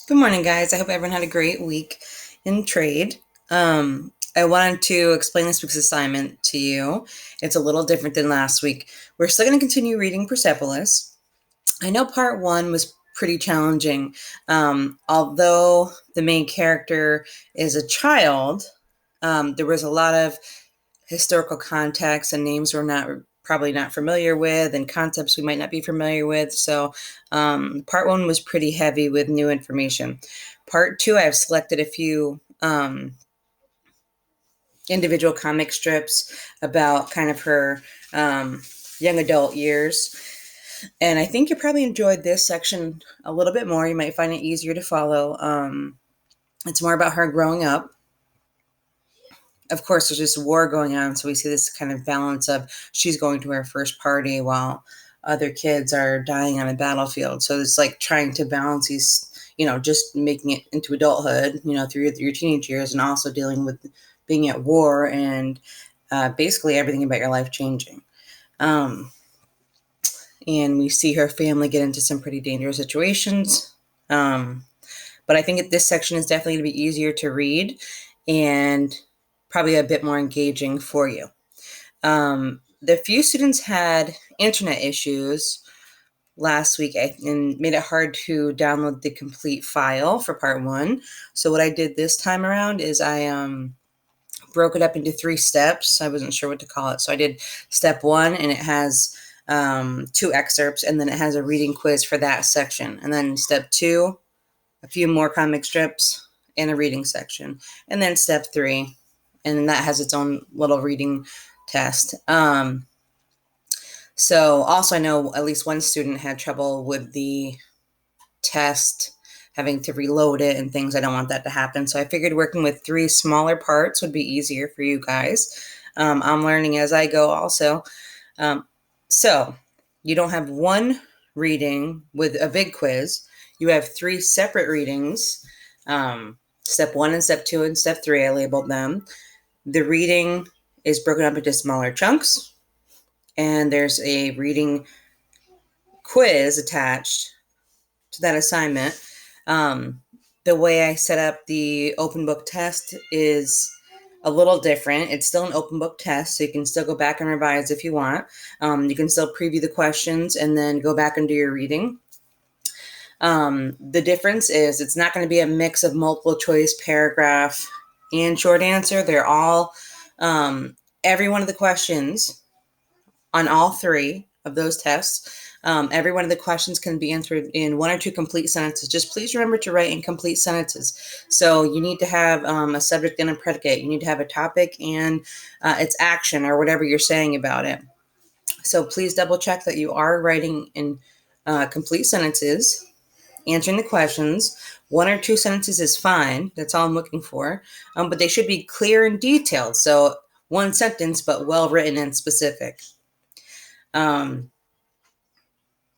Good morning, guys. I hope everyone had a great week in trade. I wanted to explain this week's assignment to you. It's a little different than last week. We're still going to continue reading Persepolis. I know part one was pretty challenging. Although the main character is a child, there was a lot of historical context and names we're probably not familiar with and concepts we might not be familiar with. So part one was pretty heavy with new information. Part two, I've selected a few individual comic strips about kind of her young adult years. And I think you probably enjoyed this section a little bit more. You might find it easier to follow. It's more about her growing up. Of course, there's this war going on, so we see this kind of balance of she's going to her first party while other kids are dying on a battlefield. So it's like trying to balance these, just making it into adulthood, through your teenage years, and also dealing with being at war and basically everything about your life changing. And we see her family get into some pretty dangerous situations. But I think this section is definitely going to be easier to read and probably a bit more engaging for you. The few students had internet issues last week and made it hard to download the complete file for part one. So what I did this time around is I broke it up into 3 steps. I wasn't sure what to call it. So I did step 1, and it has 2 excerpts, and then it has a reading quiz for that section. And then step 2, a few more comic strips and a reading section. And then step 3, and then that has its own little reading test. So also I know at least one student had trouble with the test, having to reload it and things. I don't want that to happen. So I figured working with 3 smaller parts would be easier for you guys. I'm learning as I go also. So you don't have one reading with a big quiz. You have 3 separate readings. Step 1 and step 2 and step 3, I labeled them. The reading is broken up into smaller chunks, and there's a reading quiz attached to that assignment. The way I set up the open book test is a little different. It's still an open book test, so you can still go back and revise if you want. You can still preview the questions and then go back and do your reading. The difference is it's not going to be a mix of multiple choice, paragraph, and short answer. They're all, every one of the questions on all 3 of those tests, every one of the questions can be answered in 1 or 2 complete sentences. Just please remember to write in complete sentences. So you need to have a subject and a predicate. You need to have a topic and its action or whatever you're saying about it. So please double check that you are writing in complete sentences, answering the questions. 1 or 2 sentences is fine. That's all I'm looking for. But they should be clear and detailed. So 1 sentence, but well written and specific.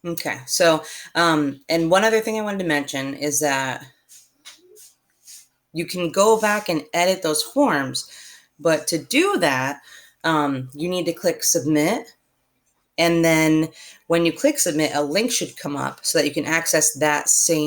Okay, so, and one other thing I wanted to mention is that you can go back and edit those forms, but to do that, you need to click submit. And then when you click submit, a link should come up so that you can access that same